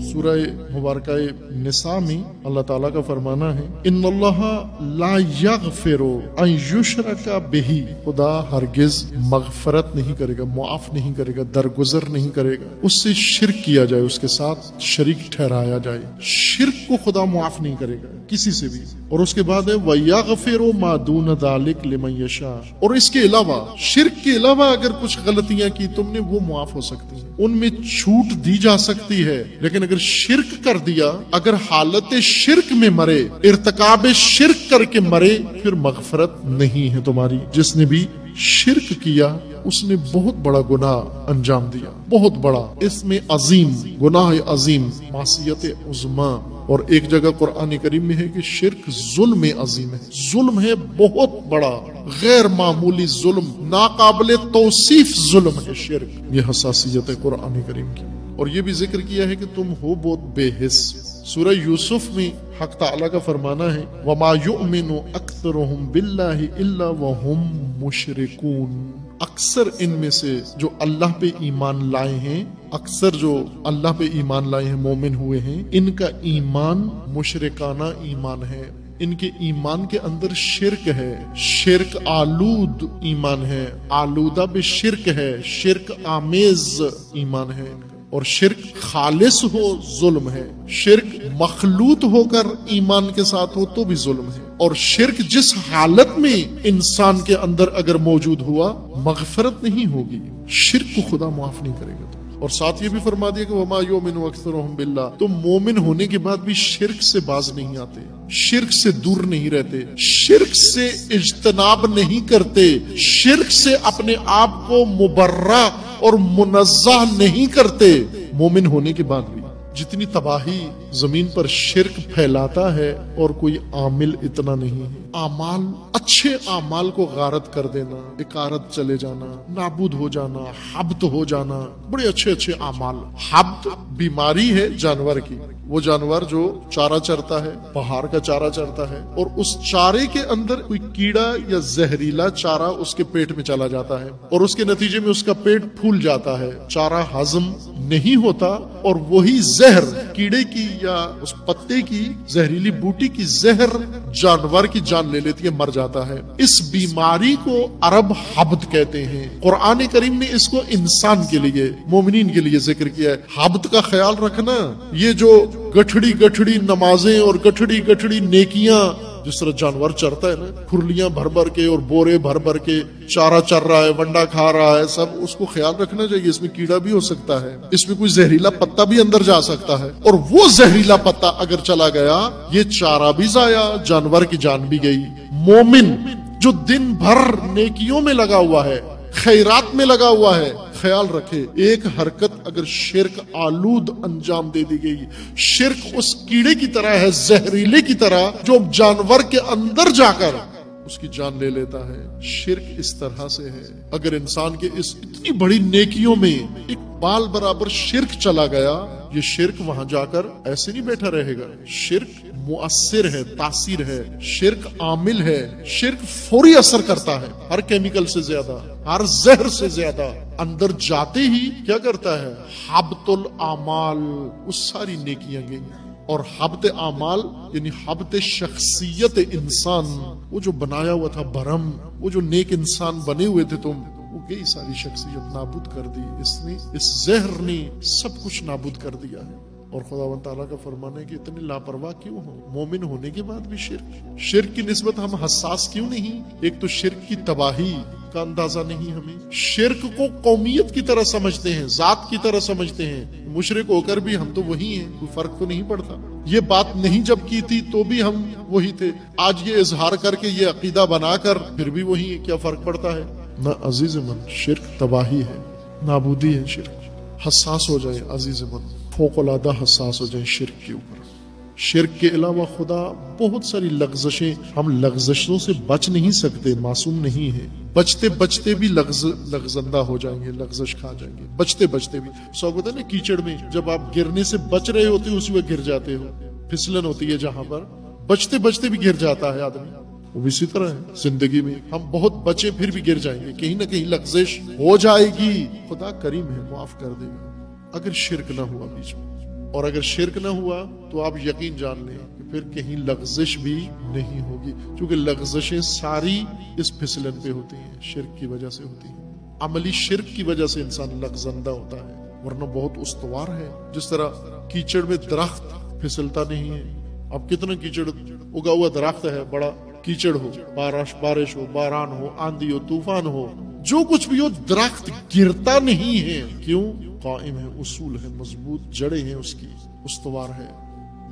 سورہ مبارکہ نساء میں اللہ تعالیٰ کا فرمانا ہے ان اللہ لا یغفر ان یشرک بہ، خدا ہرگز مغفرت نہیں کرے گا، معاف نہیں کرے گا، درگزر نہیں کرے گا اس سے شرک کیا جائے، اس کے ساتھ شریک ٹھہرایا جائے۔ شرک کو خدا معاف نہیں کرے گا کسی سے بھی۔ اور اس کے بعد ہے وَيَغْفِرُ مَا دُونَ ذَلِكَ لِمَن يَشَاءُ، اور اس کے علاوہ، شرک کے علاوہ اگر کچھ غلطیاں کی تم نے وہ معاف ہو سکتی ہیں، ان میں چھوٹ دی جا سکتی ہے۔ لیکن اگر شرک کر دیا، اگر حالت شرک میں مرے، ارتکاب شرک کر کے مرے، پھر مغفرت نہیں ہے تمہاری۔ جس نے بھی شرک کیا اس نے بہت بڑا گناہ انجام دیا، بہت بڑا، اس میں عظیم گناہ، عظیم معصیت عظمیٰ۔ اور ایک جگہ قرآن کریم میں ہے کہ شرک ظلم عظیم ہے، ظلم ہے بہت بڑا، غیر معمولی ظلم، ناقابل توصیف ظلم ہے شرک۔ یہ حساسیت ہے قرآن کریم کی۔ اور یہ بھی ذکر کیا ہے کہ تم ہو بہت بے حس۔ سورہ یوسف میں حق تعالیٰ کا فرمانا ہے وَمَا يُؤْمِنُ أَكْثَرُهُمْ بِاللَّهِ إِلَّا وَهُمْ مُشْرِكُونَ، اکثر ان میں سے جو اللہ پہ ایمان لائے ہیں، اکثر جو اللہ پہ ایمان لائے ہیں، مومن ہوئے ہیں، ان کا ایمان مشرکانہ ایمان ہے، ان کے ایمان کے اندر شرک ہے، شرک آلود ایمان ہے، آلودہ بے شرک ہے، شرک آمیز ایمان ہے۔ اور شرک خالص ہو ظلم ہے، شرک مخلوط ہو کر ایمان کے ساتھ ہو تو بھی ظلم ہے۔ اور شرک جس حالت میں انسان کے اندر اگر موجود ہوا، مغفرت نہیں ہوگی، شرک کو خدا معاف نہیں کرے گا۔ اور ساتھ یہ بھی فرما دیا کہ وَمَا يُؤْمِنُ أَكْثَرُهُمْ بِاللَّهِ، تم مومن ہونے کے بعد بھی شرک سے باز نہیں آتے، شرک سے دور نہیں رہتے، شرک سے اجتناب نہیں کرتے، شرک سے اپنے آپ کو مبرہ اور منزہ نہیں کرتے، مومن ہونے کے بعد بھی۔ جتنی تباہی زمین پر شرک پھیلاتا ہے اور کوئی عامل اتنا نہیں ہے۔ اعمال، اچھے اعمال کو غارت کر دینا، اکارت چلے جانا، نابود ہو جانا، حبط ہو جانا، بڑے اچھے اچھے اعمال۔ حبط بیماری ہے جانور کی، وہ جانور جو چارہ چرتا ہے، پہاڑ کا چارہ چرتا ہے، اور اس چارے کے اندر کوئی کیڑا یا زہریلا چارہ اس کے پیٹ میں چلا جاتا ہے، اور اس کے نتیجے میں اس کا پیٹ پھول جاتا ہے، چارہ ہضم نہیں ہوتا، اور وہی زہر کیڑے کی یا اس پتے کی، زہریلی بوٹی کی زہر جانور کی جان لے لیتی ہے، مر جاتا ہے۔ اس بیماری کو عرب حبط کہتے ہیں۔ قرآن کریم نے اس کو انسان کے لیے، مومنین کے لیے ذکر کیا ہے۔ حبط کا خیال رکھنا، یہ جو گٹھڑی گٹھڑی نمازیں اور گٹھڑی گٹھڑی نیکیاں، جس طرح جانور چرتا ہے نا، کھرلیاں بھر بھر کے اور بورے بھر بھر کے چارہ چر رہا ہے، ونڈا کھا رہا ہے، سب اس کو خیال رکھنا چاہیے۔ اس میں کیڑا بھی ہو سکتا ہے، اس میں کوئی زہریلا پتا بھی اندر جا سکتا ہے، اور وہ زہریلا پتا اگر چلا گیا، یہ چارہ بھی ضائع، جانور کی جان بھی گئی۔ مومن جو دن بھر نیکیوں میں لگا ہوا ہے، خیرات میں لگا ہوا ہے، خیال رکھے ایک حرکت اگر شرک آلود انجام دے دی گئی، شرک اس کیڑے کی طرح ہے، زہریلے کی طرح، جو جانور کے اندر جا کر اس کی جان لے لیتا ہے۔ شرک اس طرح سے ہے، اگر انسان کے اس اتنی بڑی نیکیوں میں ایک بال برابر شرک چلا گیا، یہ شرک وہاں جا کر ایسے نہیں بیٹھا رہے گا۔ شرک مؤثر ہے، تاثیر ہے، شرک عامل ہے، شرک فوری اثر کرتا ہے، ہر کیمیکل سے زیادہ، ہر زہر سے زیادہ۔ اندر جاتے ہی کیا کرتا ہے؟ حبط الاعمال، وہ ساری نیکیاں گئی۔ اور حبط اعمال یعنی حبط شخصیت انسان، وہ جو بنایا ہوا تھا بھرم، وہ جو نیک انسان بنے ہوئے تھے تم، وہ گئی ساری شخصیت، نابود کر دی اس نے، اس زہر نے سب کچھ نابود کر دیا ہے۔ اور خداوند تعالیٰ کا فرمان ہے کہ اتنے لاپرواہ کیوں ہو؟ مومن ہونے کے بعد بھی شرک کی نسبت ہم حساس کیوں نہیں؟ ایک تو شرک کی تباہی کا اندازہ نہیں ہمیں، شرک کو قومیت کی طرح سمجھتے ہیں، ذات کی طرح سمجھتے ہیں، مشرک ہو کر بھی ہم تو وہی ہیں، کوئی فرق تو نہیں پڑتا۔ یہ بات نہیں جب کی تھی تو بھی ہم وہی تھے، آج یہ اظہار کر کے یہ عقیدہ بنا کر پھر بھی وہی ہے، کیا فرق پڑتا ہے؟ نہ عزیز من، شرک تباہی ہے، نابودی ہے شرک۔ حساس ہو جائے عزیز من، فوق العادہ حساس ہو جائیں شرک کے اوپر۔ شرک کے علاوہ خدا بہت ساری لغزشیں، ہم لغزشوں سے بچ نہیں سکتے، معصوم نہیں ہے، بچتے بچتے بھی لغزندہ ہو جائیں گے، لغزش کھا جائیں گے، بچتے بچتے بھی۔ سو ہوتا ہے نا کیچڑ میں جب آپ گرنے سے بچ رہے ہوتے ہو اسی وقت گر جاتے ہو، پھسلن ہوتی ہے جہاں پر، بچتے بچتے بھی گر جاتا ہے آدمی۔ وہ اسی طرح ہے زندگی میں، ہم بہت بچے پھر بھی گر جائیں گے، کہیں نہ کہیں لغزش ہو جائے گی۔ خدا کریم ہے، معاف کر دے گا اگر شرک نہ ہوا بیچ میں۔ اور اگر شرک نہ ہوا تو آپ یقین جان لیں کہ پھر کہیں لغزش بھی نہیں ہوگی، کیونکہ لغزشیں ساری اس پھسلن پہ ہوتی ہیں، شرک کی وجہ سے ہوتی ہیں۔ عملی شرک کی وجہ سے انسان لغزندہ ہوتا ہے، ورنہ بہت استوار ہے۔ جس طرح کیچڑ میں درخت پھسلتا نہیں ہے، اب کتنا کیچڑ اگا ہوا درخت ہے، بڑا کیچڑ ہو، بارش ہو، باران ہو، آندھی ہو، طوفان ہو، جو کچھ بھی ہو، درخت گرتا نہیں ہے۔ کیوں؟ قائم ہے، اصول ہے، مضبوط جڑیں ہیں اس کی، استوار ہے۔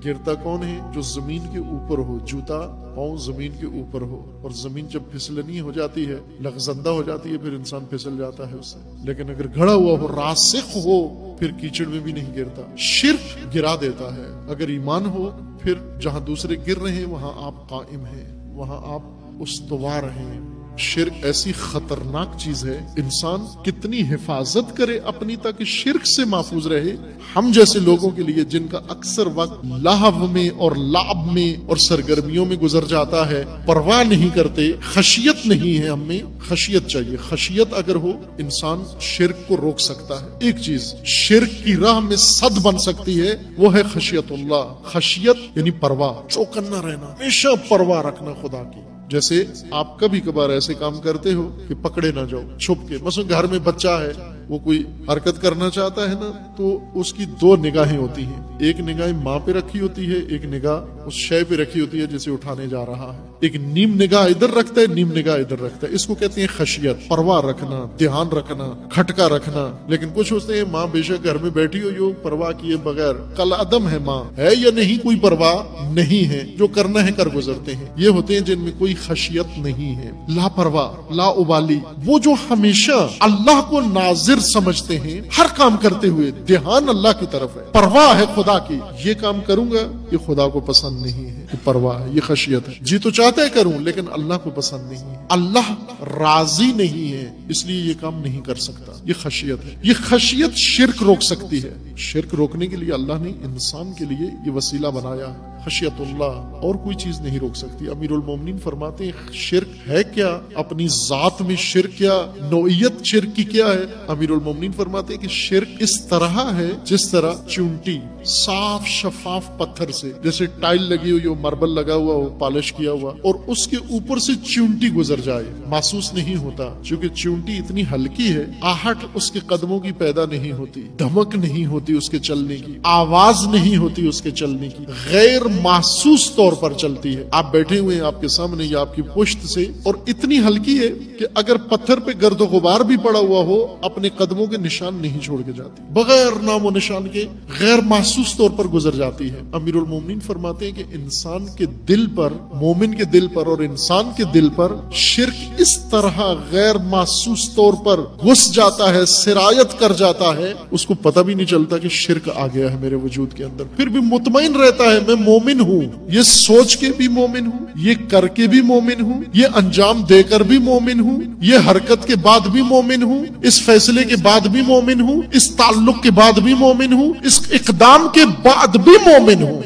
گرتا کون ہے؟ جو زمین کے اوپر ہو، جوتا پاؤں زمین کے اوپر ہو، اور زمین جب پھسلنی ہو جاتی ہے، لغزندہ ہو جاتی ہے، پھر انسان پھسل جاتا ہے اس سے۔ لیکن اگر گھڑا ہوا ہو، راسخ ہو، پھر کیچڑ میں بھی نہیں گرتا۔ شرک گرا دیتا ہے۔ اگر ایمان ہو، پھر جہاں دوسرے گر رہے ہیں وہاں آپ قائم ہیں، وہاں آپ استوار ہیں۔ شرک ایسی خطرناک چیز ہے، انسان کتنی حفاظت کرے اپنی تاکہ شرک سے محفوظ رہے۔ ہم جیسے لوگوں کے لیے جن کا اکثر وقت لہو میں اور لعب میں اور سرگرمیوں میں گزر جاتا ہے، پرواہ نہیں کرتے، خشیت نہیں ہے ہم میں۔ خشیت چاہیے، خشیت اگر ہو انسان شرک کو روک سکتا ہے۔ ایک چیز شرک کی راہ میں صد بن سکتی ہے، وہ ہے خشیت اللہ۔ خشیت یعنی پرواہ، چوکنا رہنا، ہمیشہ پرواہ رکھنا خدا کی۔ جیسے آپ کبھی کبھار ایسے کام کرتے ہو کہ پکڑے نہ جاؤ چھپ کے، مثلا گھر میں بچہ ہے، وہ کوئی حرکت کرنا چاہتا ہے نا، تو اس کی دو نگاہیں ہوتی ہیں، ایک نگاہ ماں پہ رکھی ہوتی ہے، ایک نگاہ اس شے پہ رکھی ہوتی ہے جسے اٹھانے جا رہا ہے۔ ایک نیم نگاہ ادھر رکھتا ہے، نیم نگاہ ادھر رکھتا ہے۔ اس کو کہتے ہیں خشیت، پرواہ رکھنا، دھیان رکھنا، کھٹکا رکھنا۔ لیکن کچھ ہوتے ہیں ماں بے شک گھر میں بیٹھی ہو، جو پرواہ کیے بغیر، کل عدم ہے، ماں ہے یا نہیں، کوئی پرواہ نہیں ہے، جو کرنا ہے کر گزرتے ہیں۔ یہ ہوتے ہیں جن میں کوئی خشیت نہیں ہے، لاپرواہ، لا ابالی، وہ جو ہمیشہ اللہ کو ناظر سمجھتے ہیں ہر کام کرتے ہوئے، دھیان اللہ کی طرف ہے، پرواہ ہے خدا کی۔ یہ کام کروں گا، یہ خدا کو پسند نہیں ہے، یہ پرواہ ہے، یہ خشیت ہے۔ جی تو چاہتا ہے کروں، لیکن اللہ کو پسند نہیں ہے، اللہ راضی نہیں ہے، اس لیے یہ کام نہیں کر سکتا۔ یہ خشیت ہے۔ یہ خشیت شرک روک سکتی ہے۔ شرک روکنے کے لیے اللہ نے انسان کے لیے یہ وسیلہ بنایا ہے، خشیت اللہ، اور کوئی چیز نہیں روک سکتی۔ امیر المومنین فرماتے ہیں شرک ہے کیا، اپنی ذات میں شرک کیا، نوعیت شرک کی کیا ہے۔ امیر المومنین فرماتے ہیں کہ شرک اس طرح ہے جس طرح چونٹی صاف شفاف پتھر سے، جیسے ٹائل لگی ہوئی ہو، ماربل لگا ہوا ہو، پالش کیا ہوا، اور اس کے اوپر سے چونٹی گزر جائے، محسوس نہیں ہوتا، چونکہ چونٹی اتنی ہلکی ہے، آہٹ اس کے قدموں کی پیدا نہیں ہوتی، دھمک نہیں ہوتی اس کے چلنے کی، آواز نہیں ہوتی اس کے چلنے کی، غیر محسوس طور پر چلتی ہے۔ آپ بیٹھے ہوئے ہیں آپ کے سامنے یا آپ کی پشت سے، اور اتنی ہلکی ہے کہ اگر پتھر پہ گرد و غبار بھی پڑا ہوا ہو، اپنے قدموں کے نشان نہیں چھوڑ کے جاتی، بغیر نام و نشان کے غیر محسوس طور پر گزر جاتی ہے۔ امیر المومنین فرماتے ہیں کہ انسان کے دل پر، مومن کے دل پر اور انسان کے دل پر شرک اس طرح غیر محسوس طور پر گھس جاتا ہے، سرایت کر جاتا ہے، اس کو پتہ بھی نہیں چلتا کہ شرک آ گیا ہے میرے وجود کے اندر، پھر بھی مطمئن رہتا ہے میں مومن ہوں، یہ سوچ کے بھی مومن ہوں، یہ کر کے بھی مومن ہوں، یہ انجام دے کر بھی مومن ہوں، یہ حرکت کے بعد بھی مومن ہوں، اس فیصلے کے بعد بھی مومن ہوں، اس تعلق کے بعد بھی مومن ہوں، اس اقدام کے بعد بھی مومن ہوں،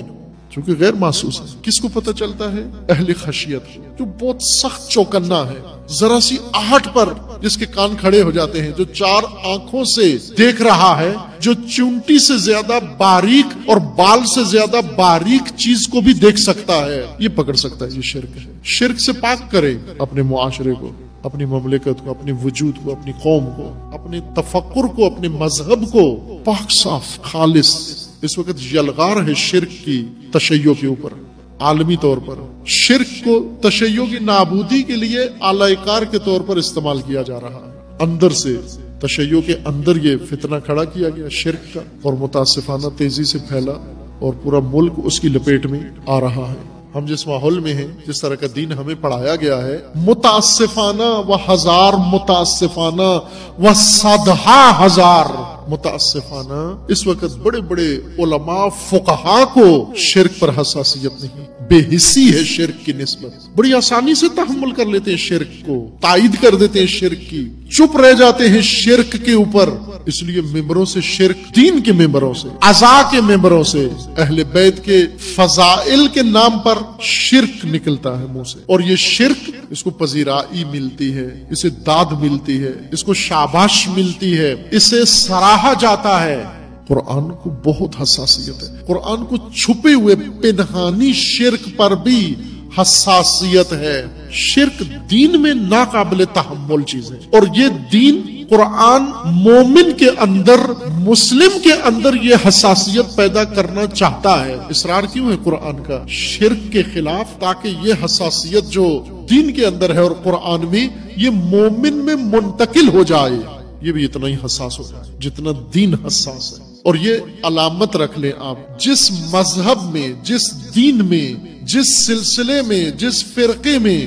چونکہ غیر محسوس ہے۔ کس کو پتہ چلتا ہے؟ اہل خشیت، جو بہت سخت چوکنا ہے، ذرا سی آہٹ پر جس کے کان کھڑے ہو جاتے ہیں، جو چار آنکھوں سے دیکھ رہا ہے، جو چونٹی سے زیادہ باریک اور بال سے زیادہ باریک چیز کو بھی دیکھ سکتا ہے، یہ پکڑ سکتا ہے، یہ شرک ہے۔ شرک سے پاک کرے اپنے معاشرے کو، اپنی مملکت کو، اپنے وجود کو، اپنی قوم کو، اپنے تفکر کو، اپنے مذہب کو پاک صاف خالص۔ اس وقت یلغار ہے شرک کی تشیع کے اوپر، عالمی طور پر شرک کو تشیع کی نابودی کے لیے اعلی کار کے طور پر استعمال کیا جا رہا ہے۔ اندر سے تشیع کے اندر یہ فتنہ کھڑا کیا گیا شرک کا، اور متاسفانہ تیزی سے پھیلا اور پورا ملک اس کی لپیٹ میں آ رہا ہے۔ ہم جس ماحول میں ہیں، جس طرح کا دین ہمیں پڑھایا گیا ہے، متاسفانہ و ہزار متاسفانہ و صدہا ہزار متاسفانہ اس وقت بڑے بڑے علماء فقہاء کو شرک پر حساسیت نہیں، بے حسی ہے شرک کی نسبت، بڑی آسانی سے تحمل کر لیتے ہیں شرک کو، تائید کر دیتے ہیں شرک کی، چپ رہ جاتے ہیں شرک کے اوپر۔ اس لیے ممبروں سے شرک، دین کے ممبروں سے، عزا کے ممبروں سے، اہل بیت کے فضائل کے نام پر شرک نکلتا ہے منہ سے، اور یہ شرک، اس کو پذیرائی ملتی ہے، اسے داد ملتی ہے، اس کو شاباش ملتی ہے، اسے سراہا جاتا ہے، قرآن کو بہت حساسیت ہے، قرآن کو چھپے ہوئے پنہانی شرک پر بھی حساسیت ہے۔ شرک دین میں ناقابل تحمل چیز ہے، اور یہ دین قرآن مومن کے اندر، مسلم کے اندر یہ حساسیت پیدا کرنا چاہتا ہے۔ اصرار کیوں ہے قرآن کا شرک کے خلاف؟ تاکہ یہ حساسیت جو دین کے اندر ہے اور قرآن میں، یہ مومن میں منتقل ہو جائے، یہ بھی اتنا ہی حساس ہو جائے جتنا دین حساس ہے۔ اور یہ علامت رکھ لیں آپ، جس مذہب میں، جس دین میں، جس سلسلے میں، جس فرقے میں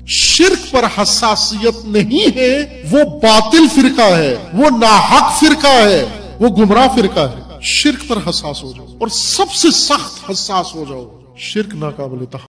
شرک پر حساسیت نہیں ہے، وہ باطل فرقہ ہے، وہ ناحق فرقہ ہے، وہ گمراہ فرقہ ہے۔ شرک پر حساس ہو جاؤ، اور سب سے سخت حساس ہو جاؤ، شرک ناقابل تحمل